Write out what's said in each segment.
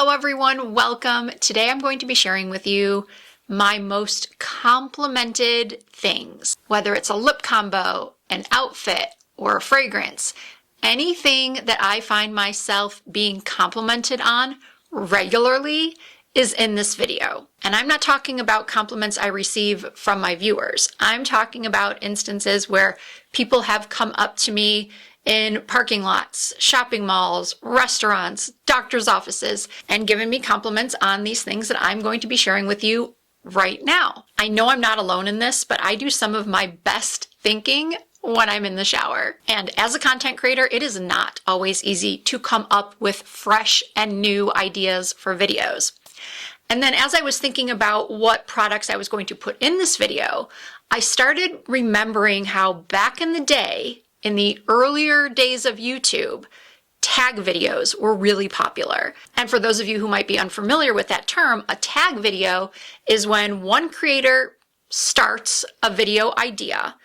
Hello everyone, welcome. Today I'm going to be sharing with you my most complimented things, whether it's a lip combo, an outfit, or a fragrance. Anything that I find myself being complimented on regularly is in this video. And I'm not talking about compliments I receive from my viewers. I'm talking about instances where people have come up to me in parking lots, shopping malls, restaurants, doctor's offices, and given me compliments on these things that I'm going to be sharing with you right now. I know I'm not alone in this, but I do some of my best thinking when I'm in the shower. And as a content creator, it is not always easy to come up with fresh and new ideas for videos. And then as I was thinking about what products I was going to put in this video, I started remembering how back in the day, in the earlier days of YouTube, tag videos were really popular. And for those of you who might be unfamiliar with that term, a tag video is when one creator starts a video idea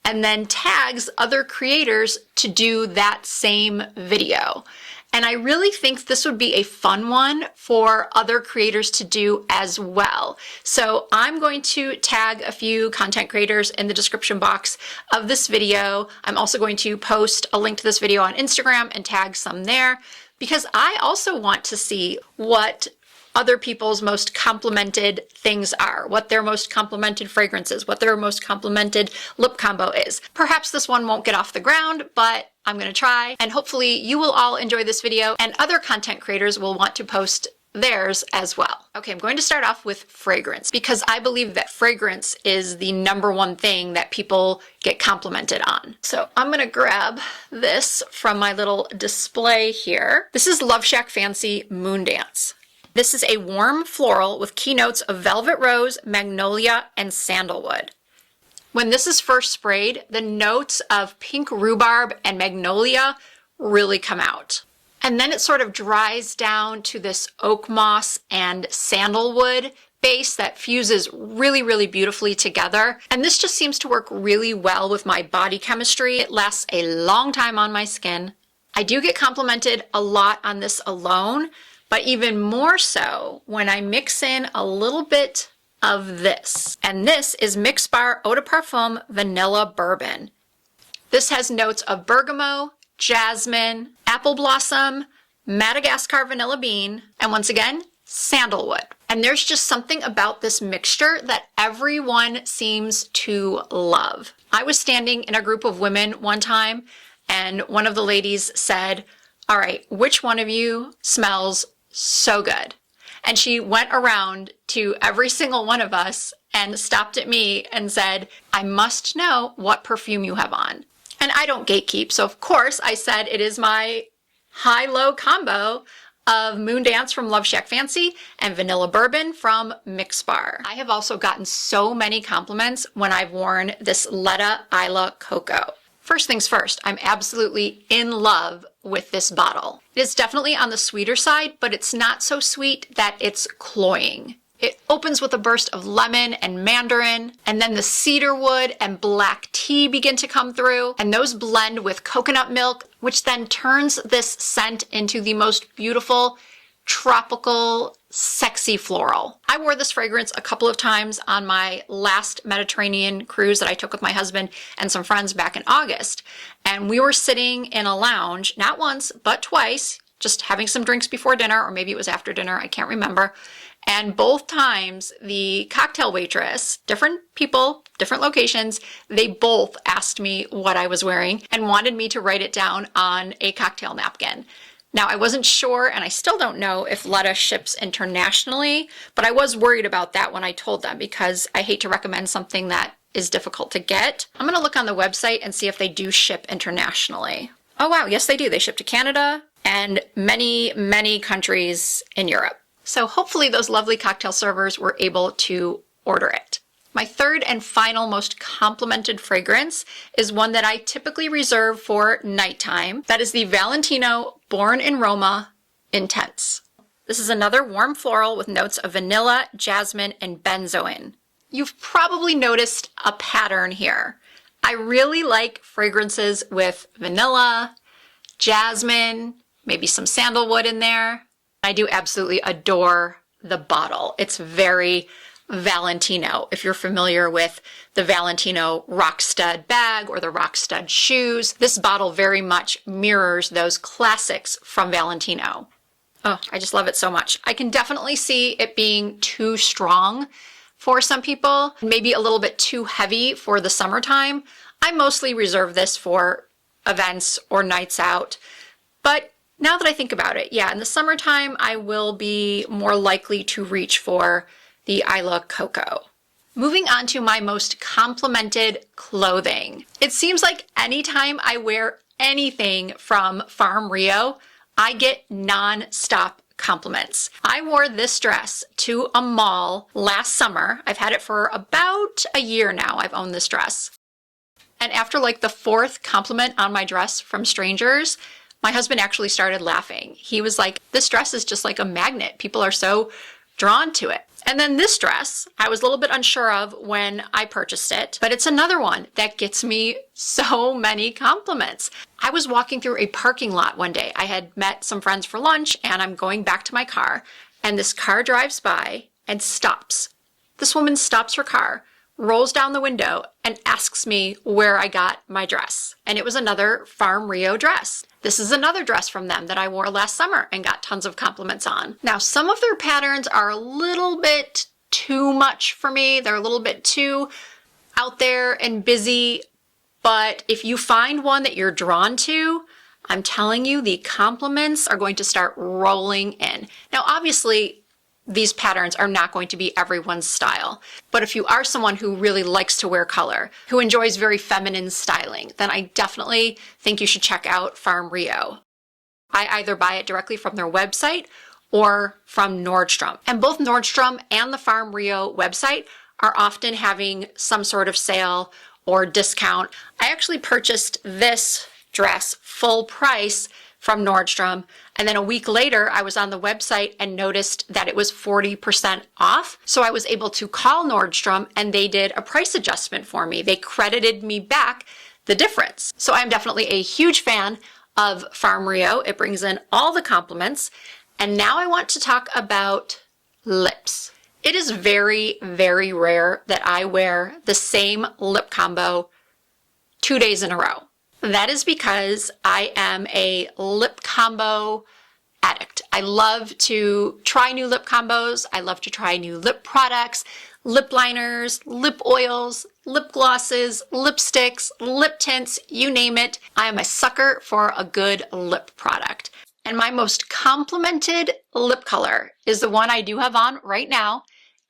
and then tags other creators to do that same video. And I really think this would be a fun one for other creators to do as well. So I'm going to tag a few content creators in the description box of this video. I'm also going to post a link to this video on Instagram and tag some there because I also want to see what other people's most complimented things are, what their most complimented fragrance is, what their most complimented lip combo is. Perhaps this one won't get off the ground, but I'm gonna try, and hopefully you will all enjoy this video and other content creators will want to post theirs as well. Okay, I'm going to start off with fragrance because I believe that fragrance is the #1 thing that people get complimented on. So I'm gonna grab this from my little display here. This is Love Shack Fancy Moon Dance. This is a warm floral with keynotes of velvet rose, magnolia, and sandalwood. When this is first sprayed, the notes of pink rhubarb and magnolia really come out. And then it sort of dries down to this oak moss and sandalwood base that fuses really, really beautifully together. And this just seems to work really well with my body chemistry. It lasts a long time on my skin. I do get complimented a lot on this alone, but even more so when I mix in a little bit of this. And this is Mix Bar Eau de Parfum Vanilla Bourbon. This has notes of bergamot, jasmine, apple blossom, Madagascar vanilla bean, and once again, sandalwood. And there's just something about this mixture that everyone seems to love. I was standing in a group of women one time, and one of the ladies said, "All right, which one of you smells so good?" And she went around to every single one of us and stopped at me and said, "I must know what perfume you have on." And I don't gatekeep, so of course I said it is my high-low combo of Moon Dance from Love Shack Fancy and Vanilla Bourbon from Mix Bar. I have also gotten so many compliments when I've worn this Letta Isla Cocoa. First things first, I'm absolutely in love with this bottle. It is definitely on the sweeter side, but it's not so sweet that it's cloying. It opens with a burst of lemon and mandarin, and then the cedarwood and black tea begin to come through, and those blend with coconut milk, which then turns this scent into the most beautiful, tropical, sexy floral. I wore this fragrance a couple of times on my last Mediterranean cruise that I took with my husband and some friends back in August. And we were sitting in a lounge, not once, but twice, just having some drinks before dinner, or maybe it was after dinner, I can't remember. And both times the cocktail waitress, different people, different locations, they both asked me what I was wearing and wanted me to write it down on a cocktail napkin. Now, I wasn't sure, and I still don't know if Letta ships internationally, but I was worried about that when I told them because I hate to recommend something that is difficult to get. I'm gonna look on the website and see if they do ship internationally. Oh wow, yes they do. They ship to Canada and many, many countries in Europe. So hopefully those lovely cocktail servers were able to order it. My third and final most complimented fragrance is one that I typically reserve for nighttime. That is the Valentino Born in Roma Intense. This is another warm floral with notes of vanilla, jasmine, and benzoin. You've probably noticed a pattern here. I really like fragrances with vanilla, jasmine, maybe some sandalwood in there, I do absolutely adore the bottle. It's very Valentino. If you're familiar with the Valentino rock stud bag or the rock stud shoes, this bottle very much mirrors those classics from Valentino. Oh, I just love it so much. I can definitely see it being too strong for some people, maybe a little bit too heavy for the summertime. I mostly reserve this for events or nights out, but now that I think about it, yeah, in the summertime, I will be more likely to reach for the Isla Coco. Moving on to my most complimented clothing. It seems like anytime I wear anything from Farm Rio, I get non-stop compliments. I wore this dress to a mall last summer. I've had it for about a year now. I've owned this dress. And after like the fourth compliment on my dress from strangers, my husband actually started laughing. He was like, this dress is just like a magnet. People are so drawn to it. And then this dress, I was a little bit unsure of when I purchased it, but it's another one that gets me so many compliments. I was walking through a parking lot one day. I had met some friends for lunch and I'm going back to my car and this car drives by and stops. This woman stops her car, rolls down the window and asks me where I got my dress. And it was another Farm Rio dress. This is another dress from them that I wore last summer and got tons of compliments on. Now, some of their patterns are a little bit too much for me. They're a little bit too out there and busy. But if you find one that you're drawn to, I'm telling you, the compliments are going to start rolling in. Now, obviously, these patterns are not going to be everyone's style. But if you are someone who really likes to wear color, who enjoys very feminine styling, then I definitely think you should check out Farm Rio. I either buy it directly from their website or from Nordstrom. And both Nordstrom and the Farm Rio website are often having some sort of sale or discount. I actually purchased this dress full price from Nordstrom. And then a week later, I was on the website and noticed that it was 40% off. So I was able to call Nordstrom and they did a price adjustment for me. They credited me back the difference. So I'm definitely a huge fan of Farm Rio. It brings in all the compliments. And now I want to talk about lips. It is very, very rare that I wear the same lip combo 2 days in a row. That is because I am a lip combo addict. I love to try new lip combos. I love to try new lip products, lip liners, lip oils, lip glosses, lipsticks, lip tints, you name it. I am a sucker for a good lip product. And my most complimented lip color is the one I do have on right now.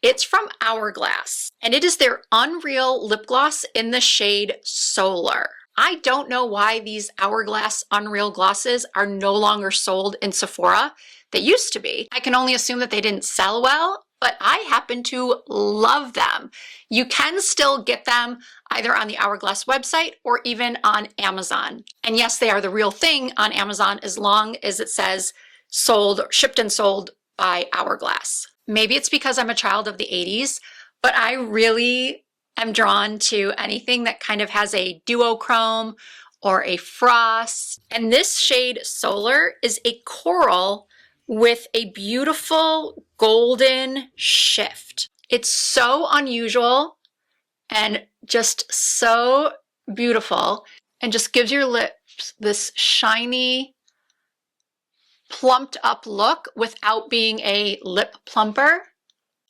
It's from Hourglass, and it is their Unreal Lip Gloss in the shade Solar. I don't know why these Hourglass Unreal glosses are no longer sold in Sephora. They used to be. I can only assume that they didn't sell well, but I happen to love them. You can still get them either on the Hourglass website or even on Amazon. And yes, they are the real thing on Amazon as long as it says sold, shipped and sold by Hourglass. Maybe it's because I'm a child of the 80s, but I really I'm drawn to anything that kind of has a duochrome or a frost. And this shade Solar is a coral with a beautiful golden shift. It's so unusual and just so beautiful and just gives your lips this shiny, plumped up look without being a lip plumper.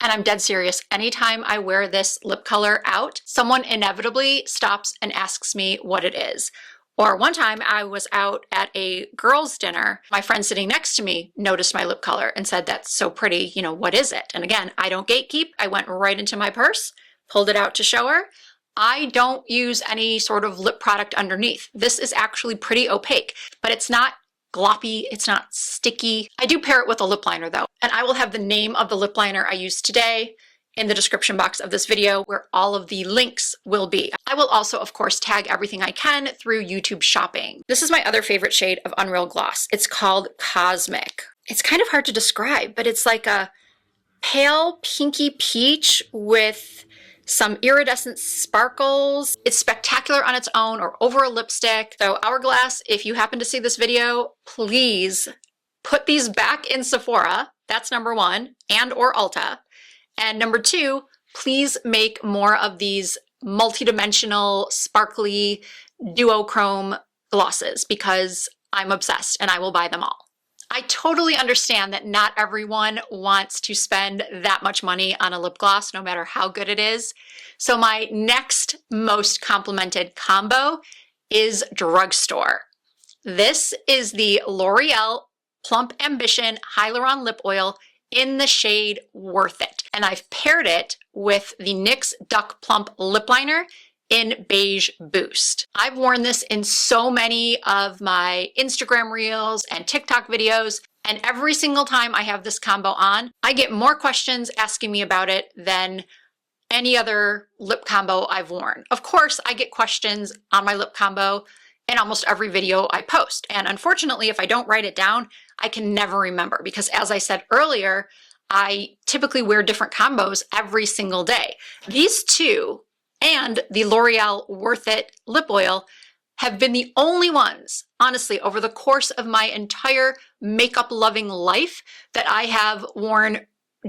And I'm dead serious. Anytime I wear this lip color out, someone inevitably stops and asks me what it is. Or one time I was out at a girls' dinner. My friend sitting next to me noticed my lip color and said, "That's so pretty, what is it?" And again, I don't gatekeep. I went right into my purse, pulled it out to show her. I don't use any sort of lip product underneath. This is actually pretty opaque, but it's not gloppy, it's not sticky. I do pair it with a lip liner though, and I will have the name of the lip liner I used today in the description box of this video where all of the links will be. I will also, of course, tag everything I can through YouTube shopping. This is my other favorite shade of Unreal Gloss. It's called Cosmic. It's kind of hard to describe, but it's like a pale pinky peach with some iridescent sparkles. It's spectacular on its own or over a lipstick. So Hourglass, if you happen to see this video, please put these back in Sephora. That's number one, and or Ulta. And number two, please make more of these multidimensional, sparkly, duochrome glosses because I'm obsessed and I will buy them all. I totally understand that not everyone wants to spend that much money on a lip gloss, no matter how good it is. So my next most complimented combo is drugstore. This is the L'Oreal Plump Ambition Hyaluron Lip Oil in the shade Worth It. And I've paired it with the NYX Duck Plump Lip Liner in Beige Boost. I've worn this in so many of my Instagram reels and TikTok videos, and every single time I have this combo on, I get more questions asking me about it than any other lip combo I've worn. Of course, I get questions on my lip combo in almost every video I post. And unfortunately, if I don't write it down, I can never remember because, as I said earlier, I typically wear different combos every single day. These two and the L'Oreal Worth It lip oil have been the only ones, honestly, over the course of my entire makeup loving life that I have worn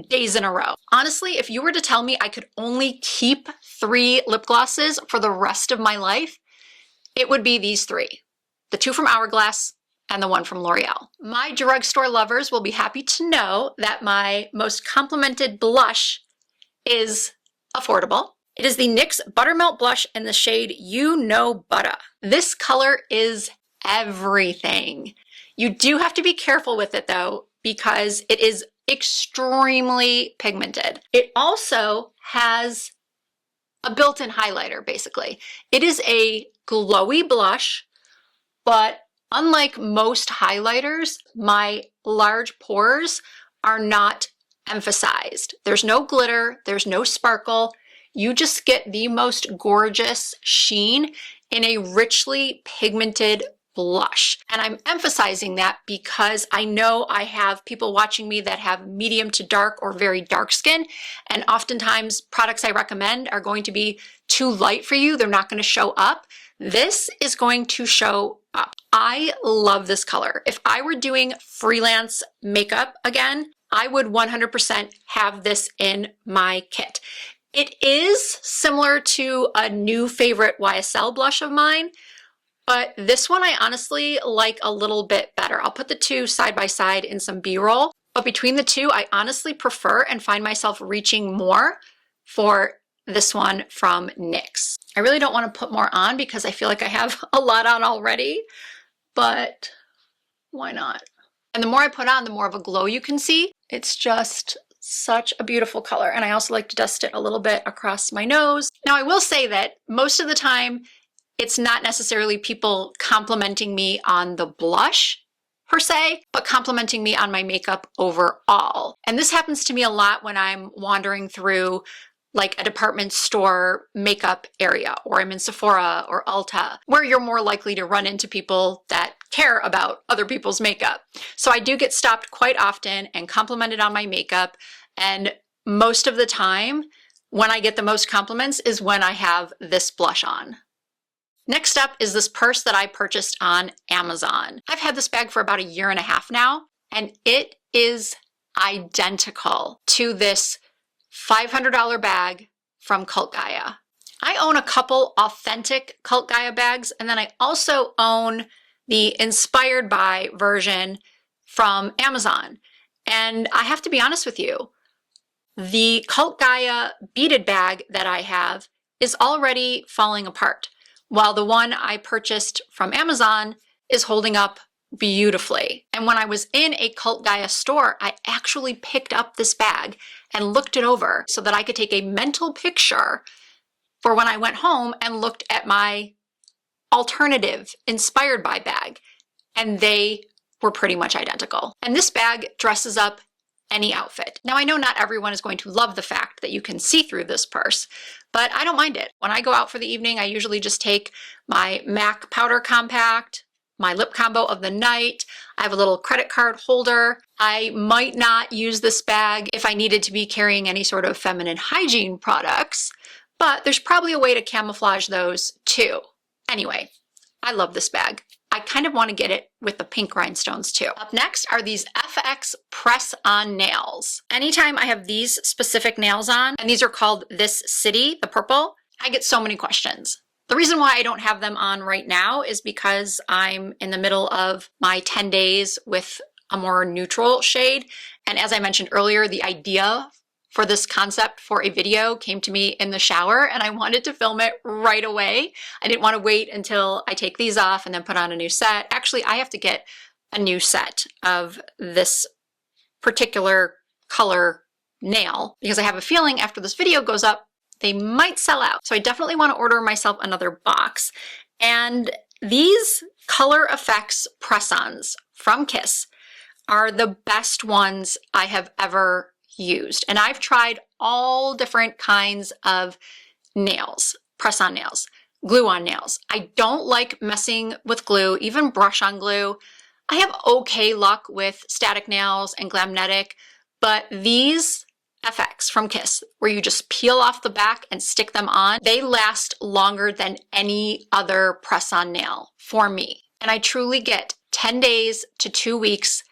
days in a row. Honestly, if you were to tell me I could only keep 3 lip glosses for the rest of my life, it would be these 3. The 2 from Hourglass and the 1 from L'Oreal. My drugstore lovers will be happy to know that my most complimented blush is affordable. It is the NYX Buttermelt Blush in the shade You Know Butta. This color is everything. You do have to be careful with it though, because it is extremely pigmented. It also has a built-in highlighter, basically. It is a glowy blush, but unlike most highlighters, my large pores are not emphasized. There's no glitter, there's no sparkle. You just get the most gorgeous sheen in a richly pigmented blush. And I'm emphasizing that because I know I have people watching me that have medium to dark or very dark skin, and oftentimes products I recommend are going to be too light for you. They're not going to show up. This is going to show up. I love this color. If I were doing freelance makeup again, I would 100% have this in my kit. It is similar to a new favorite YSL blush of mine, but this one I honestly like a little bit better. I'll put the two side by side in some B-roll, but between the two, I honestly prefer and find myself reaching more for this one from NYX. I really don't want to put more on because I feel like I have a lot on already, but why not? And the more I put on, the more of a glow you can see. It's just such a beautiful color. And I also like to dust it a little bit across my nose. Now I will say that most of the time, it's not necessarily people complimenting me on the blush per se, but complimenting me on my makeup overall. And this happens to me a lot when I'm wandering through like a department store makeup area, or I'm in Sephora or Ulta, where you're more likely to run into people that care about other people's makeup. So I do get stopped quite often and complimented on my makeup. And most of the time, when I get the most compliments is when I have this blush on. Next up is this purse that I purchased on Amazon. I've had this bag for about 1.5 years now, and it is identical to this $500 bag from Cult Gaia. I own a couple authentic Cult Gaia bags, and then I also own the inspired by version from Amazon. And I have to be honest with you, the Cult Gaia beaded bag that I have is already falling apart, while the one I purchased from Amazon is holding up beautifully. And when I was in a Cult Gaia store, I actually picked up this bag and looked it over so that I could take a mental picture for when I went home and looked at my alternative inspired by bag. And they were pretty much identical. And this bag dresses up any outfit. Now, I know not everyone is going to love the fact that you can see through this purse, but I don't mind it. When I go out for the evening, I usually just take my MAC Powder Compact, my lip combo of the night. I have a little credit card holder. I might not use this bag if I needed to be carrying any sort of feminine hygiene products, but there's probably a way to camouflage those too. Anyway, I love this bag. I kind of want to get it with the pink rhinestones too. Up next are these FX press-on nails. Anytime I have these specific nails on, and these are called This City, the purple, I get so many questions. The reason why I don't have them on right now is because I'm in the middle of my 10 days with a more neutral shade. And as I mentioned earlier, the idea for this concept for a video came to me in the shower, and I wanted to film it right away. I didn't want to wait until I take these off and then put on a new set. Actually, I have to get a new set of this particular color nail because I have a feeling after this video goes up, they might sell out. So I definitely want to order myself another box. And these Color Effects press-ons from Kiss are the best ones I have ever used. And I've tried all different kinds of nails, press-on nails, glue-on nails. I don't like messing with glue, even brush-on glue. I have okay luck with static nails and Glamnetic, but these FX from Kiss, where you just peel off the back and stick them on, they last longer than any other press-on nail for me. And I truly get 10 days to 2 weeks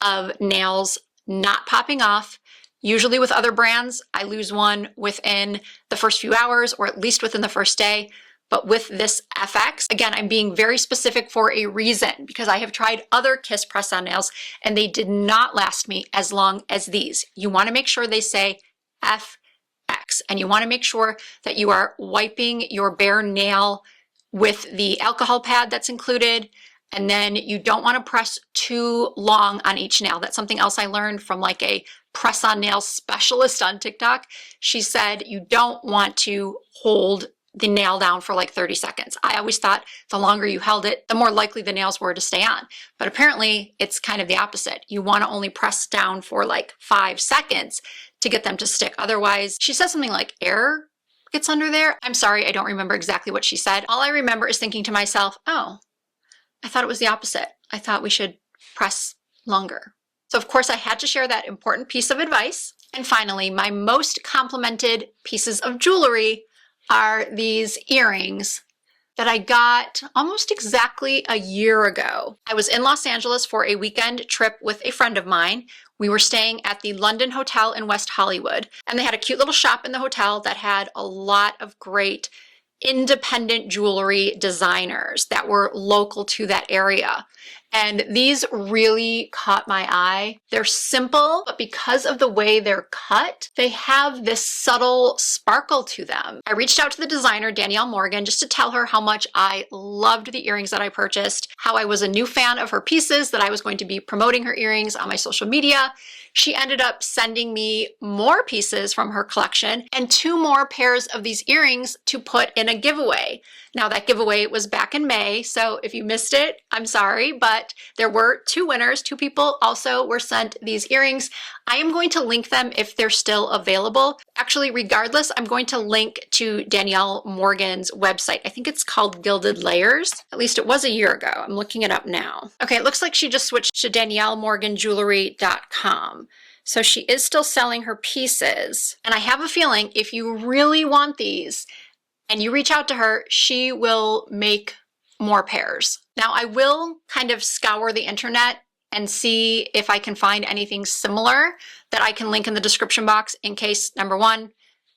of nails not popping off. Usually with other brands, I lose one within the first few hours or at least within the first day. But with this FX, again, I'm being very specific for a reason because I have tried other Kiss press-on nails and they did not last me as long as these. You want to make sure they say FX, and you want to make sure that you are wiping your bare nail with the alcohol pad that's included. And then you don't want to press too long on each nail. That's something else I learned from like a press-on nail specialist on TikTok. She said you don't want to hold the nail down for like 30 seconds. I always thought the longer you held it, the more likely the nails were to stay on. But apparently it's kind of the opposite. You want to only press down for like 5 seconds to get them to stick. Otherwise, she says something like air gets under there. I'm sorry, I don't remember exactly what she said. All I remember is thinking to myself, oh, I thought it was the opposite. I thought we should press longer. So of course I had to share that important piece of advice. And finally, my most complimented pieces of jewelry are these earrings that I got almost exactly a year ago. I was in Los Angeles for a weekend trip with a friend of mine. We were staying at the London Hotel in West Hollywood, and they had a cute little shop in the hotel that had a lot of great independent jewelry designers that were local to that area. And these really caught my eye. They're simple, but because of the way they're cut, they have this subtle sparkle to them. I reached out to the designer, Danielle Morgan, just to tell her how much I loved the earrings that I purchased, how I was a new fan of her pieces, that I was going to be promoting her earrings on my social media. She ended up sending me more pieces from her collection and 2 more pairs of these earrings to put in a giveaway. Now that giveaway was back in May, so if you missed it, I'm sorry, but there were 2 winners. 2 people also were sent these earrings. I am going to link them if they're still available. Actually, regardless, I'm going to link to Danielle Morgan's website. I think it's called Gilded Layers. At least it was a year ago. I'm looking it up now. Okay, it looks like she just switched to DanielleMorganJewelry.com. So she is still selling her pieces. And I have a feeling if you really want these and you reach out to her, she will make more pairs. Now I will kind of scour the internet and see if I can find anything similar that I can link in the description box in case, number 1,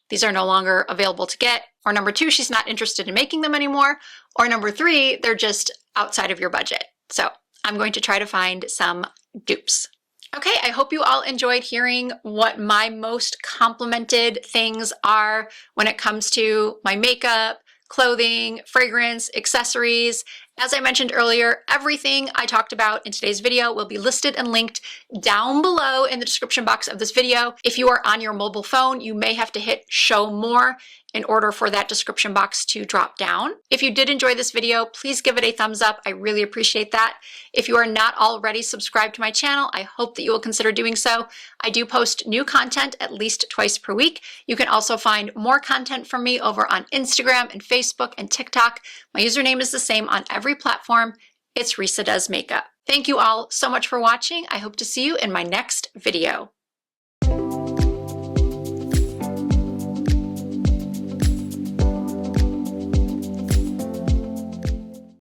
these are no longer available to get, or number 2, she's not interested in making them anymore, or number 3, they're just outside of your budget. So I'm going to try to find some dupes. Okay, I hope you all enjoyed hearing what my most complimented things are when it comes to my makeup, clothing, fragrance, accessories. As I mentioned earlier, everything I talked about in today's video will be listed and linked down below in the description box of this video. If you are on your mobile phone, you may have to hit show more in order for that description box to drop down. If you did enjoy this video, please give it a thumbs up. I really appreciate that. If you are not already subscribed to my channel, I hope that you will consider doing so. I do post new content at least twice per week. You can also find more content from me over on Instagram and Facebook and TikTok. My username is the same on every platform. It's Risa Does Makeup. Thank you all so much for watching. I hope to see you in my next video.